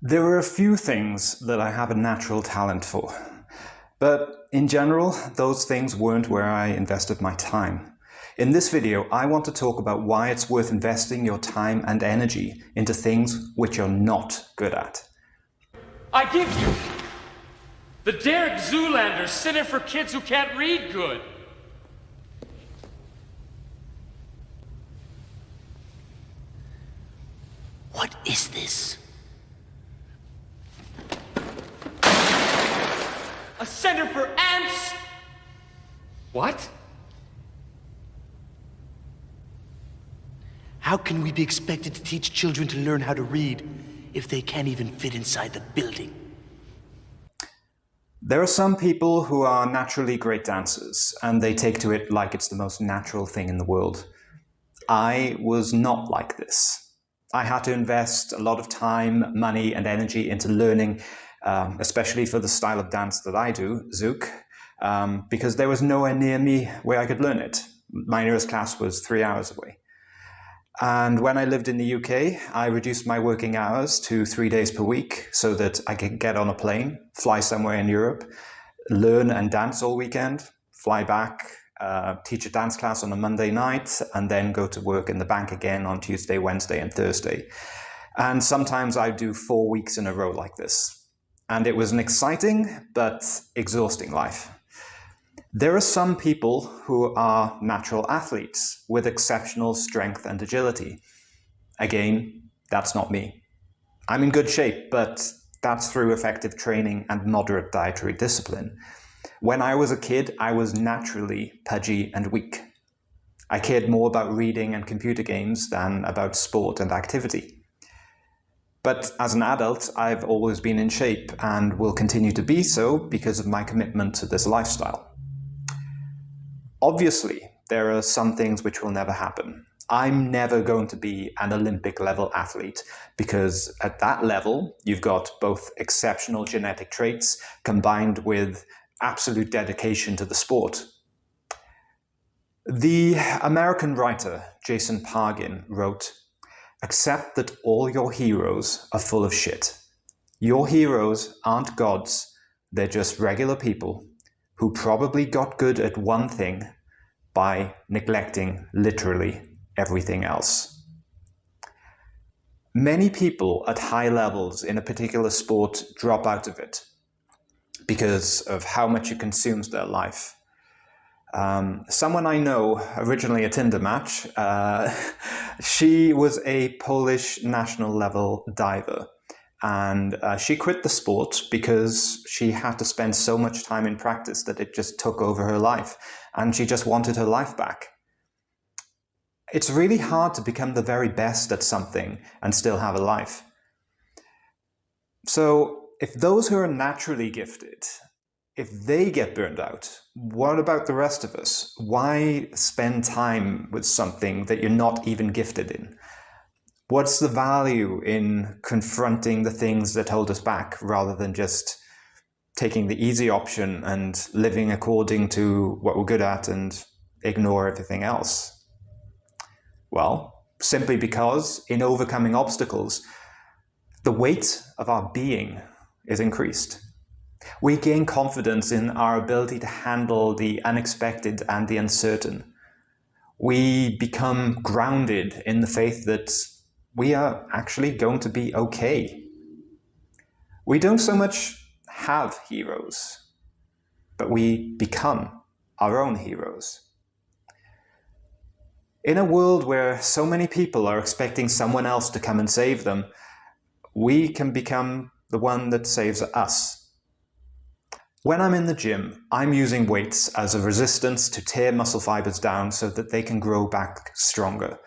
There are a few things that I have a natural talent for, but in general, those things weren't where I invested my time. In this video, I want to talk about why it's worth investing your time and energy into things which you're not good at. I give you the Derek Zoolander Center for Kids Who Can't Read Good. What is this? A center for ants? What? How can we be expected to teach children to learn how to read if they can't even fit inside the building? There are some people who are naturally great dancers, and they take to it like it's the most natural thing in the world. I was not like this. I had to invest a lot of time, money, and energy into learning, especially for the style of dance that I do, Zouk, because there was nowhere near me where I could learn it. My nearest class was 3 hours away. And when I lived in the UK, I reduced my working hours to 3 days per week so that I could get on a plane, fly somewhere in Europe, learn and dance all weekend, fly back, teach a dance class on a Monday night, and then go to work in the bank again on Tuesday, Wednesday, and Thursday. And sometimes I'd do 4 weeks in a row like this. And it was an exciting but exhausting life. There are some people who are natural athletes with exceptional strength and agility. Again, that's not me. I'm in good shape, but that's through effective training and moderate dietary discipline. When I was a kid, I was naturally pudgy and weak. I cared more about reading and computer games than about sport and activity. But as an adult, I've always been in shape and will continue to be so because of my commitment to this lifestyle. Obviously, there are some things which will never happen. I'm never going to be an Olympic level athlete because at that level, you've got both exceptional genetic traits combined with absolute dedication to the sport. The American writer Jason Pargin wrote, "Accept that all your heroes are full of shit. Your heroes aren't gods, they're just regular people who probably got good at one thing by neglecting literally everything else." Many people at high levels in a particular sport drop out of it because of how much it consumes their life. Someone I know, originally a Tinder match, she was a Polish national level diver. And she quit the sport because she had to spend so much time in practice that it just took over her life. And she just wanted her life back. It's really hard to become the very best at something and still have a life. So if those who are naturally gifted, if they get burned out, what about the rest of us? Why spend time with something that you're not even gifted in? What's the value in confronting the things that hold us back rather than just taking the easy option and living according to what we're good at and ignore everything else? Well, simply because in overcoming obstacles, the weight of our being is increased. We gain confidence in our ability to handle the unexpected and the uncertain. We become grounded in the faith that we are actually going to be okay. We don't so much have heroes, but we become our own heroes. In a world where so many people are expecting someone else to come and save them, we can become the one that saves us. When I'm in the gym, I'm using weights as a resistance to tear muscle fibers down so that they can grow back stronger.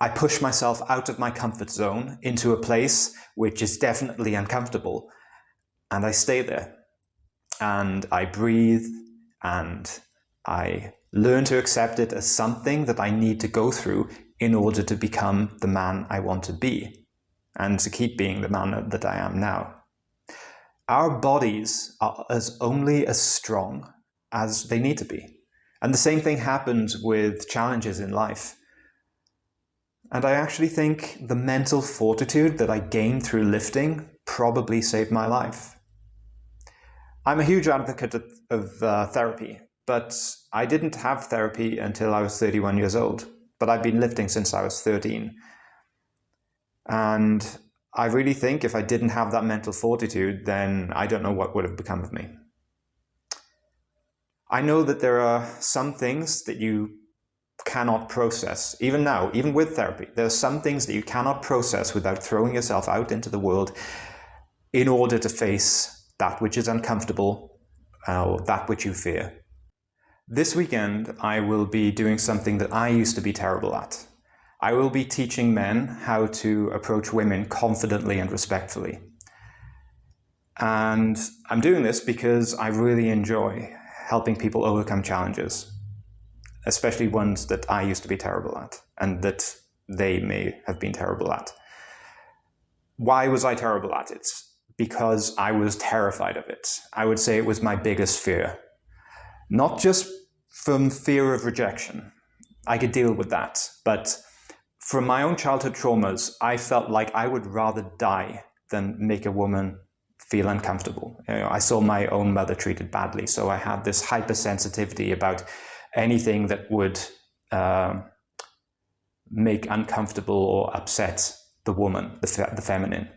I push myself out of my comfort zone into a place which is definitely uncomfortable, and I stay there. And I breathe, and I learn to accept it as something that I need to go through in order to become the man I want to be, and to keep being the man that I am now. Our bodies are only as strong as they need to be. And the same thing happens with challenges in life. And I actually think the mental fortitude that I gain through lifting probably saved my life. I'm a huge advocate of therapy, but I didn't have therapy until I was 31 years old. But I've been lifting since I was 13. And I really think if I didn't have that mental fortitude, then I don't know what would have become of me. I know that there are some things that you cannot process. Even now, even with therapy, there are some things that you cannot process without throwing yourself out into the world in order to face that which is uncomfortable or that which you fear. This weekend, I will be doing something that I used to be terrible at. I will be teaching men how to approach women confidently and respectfully. And I'm doing this because I really enjoy helping people overcome challenges, especially ones that I used to be terrible at and that they may have been terrible at. Why was I terrible at it? Because I was terrified of it. I would say it was my biggest fear. Not just from fear of rejection. I could deal with that. But from my own childhood traumas, I felt like I would rather die than make a woman feel uncomfortable. I saw my own mother treated badly, so I had this hypersensitivity about anything that would make uncomfortable or upset the woman, the feminine.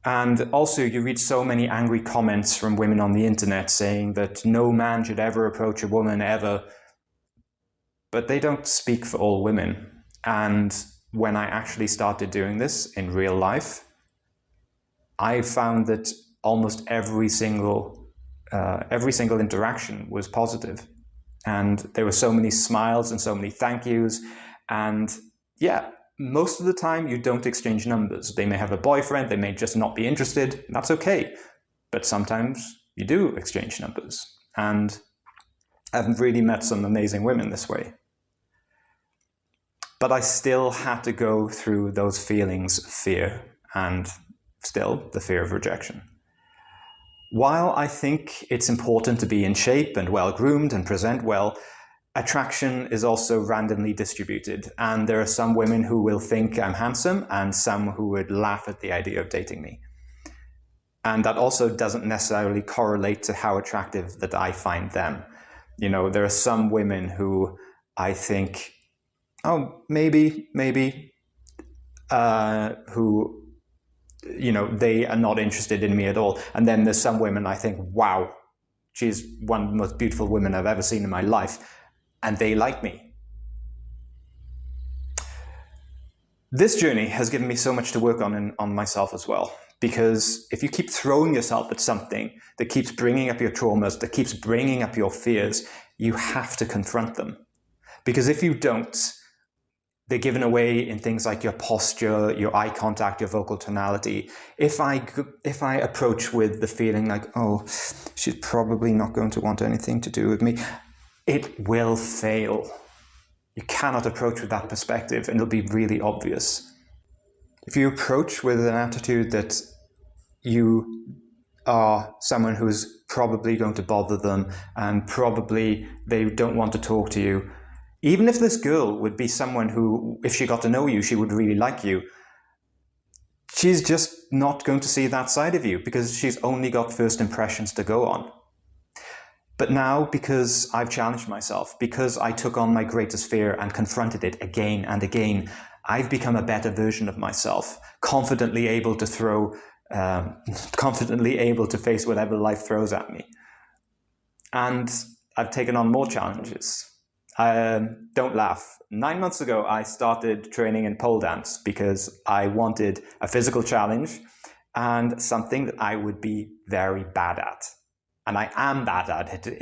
And also you read so many angry comments from women on the internet saying that no man should ever approach a woman ever, but they don't speak for all women. And when I actually started doing this in real life, I found that almost every single interaction was positive. And there were so many smiles and so many thank yous. And yeah, most of the time you don't exchange numbers. They may have a boyfriend, they may just not be interested. That's okay. But sometimes you do exchange numbers. And I've really met some amazing women this way. But I still had to go through those feelings of fear and still the fear of rejection. While I think it's important to be in shape and well-groomed and present well, attraction is also randomly distributed, and there are some women who will think I'm handsome and some who would laugh at the idea of dating me. And that also doesn't necessarily correlate to how attractive that I find them. You know, there are some women who I think, oh, maybe, who, you know, they are not interested in me at all. And then there's some women I think, wow, she's one of the most beautiful women I've ever seen in my life, and they like me. This journey has given me so much to work on myself as well, because if you keep throwing yourself at something that keeps bringing up your traumas, that keeps bringing up your fears, you have to confront them. Because if you don't, they're given away in things like your posture, your eye contact, your vocal tonality. If I approach with the feeling like, oh, she's probably not going to want anything to do with me, it will fail. You cannot approach with that perspective, and it'll be really obvious. If you approach with an attitude that you are someone who's probably going to bother them and probably they don't want to talk to you, even if this girl would be someone who, if she got to know you, she would really like you, she's just not going to see that side of you because she's only got first impressions to go on. But now, because I've challenged myself, because I took on my greatest fear and confronted it again and again, I've become a better version of myself, confidently able to face whatever life throws at me. And I've taken on more challenges. Don't laugh. 9 months ago, I started training in pole dance because I wanted a physical challenge and something that I would be very bad at. And I am bad at it.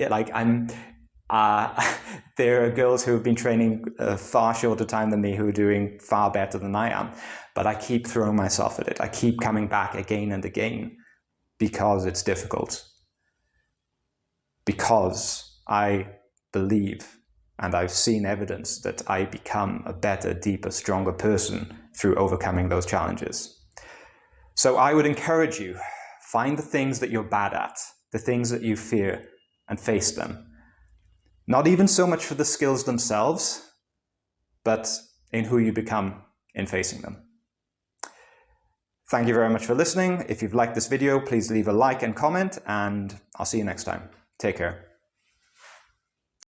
There are girls who have been training a far shorter time than me who are doing far better than I am. But I keep throwing myself at it. I keep coming back again and again because it's difficult. Because I believe, and I've seen evidence that I become a better, deeper, stronger person through overcoming those challenges. So I would encourage you, find the things that you're bad at, the things that you fear, and face them. Not even so much for the skills themselves, but in who you become in facing them. Thank you very much for listening. If you've liked this video, please leave a like and comment, and I'll see you next time. Take care.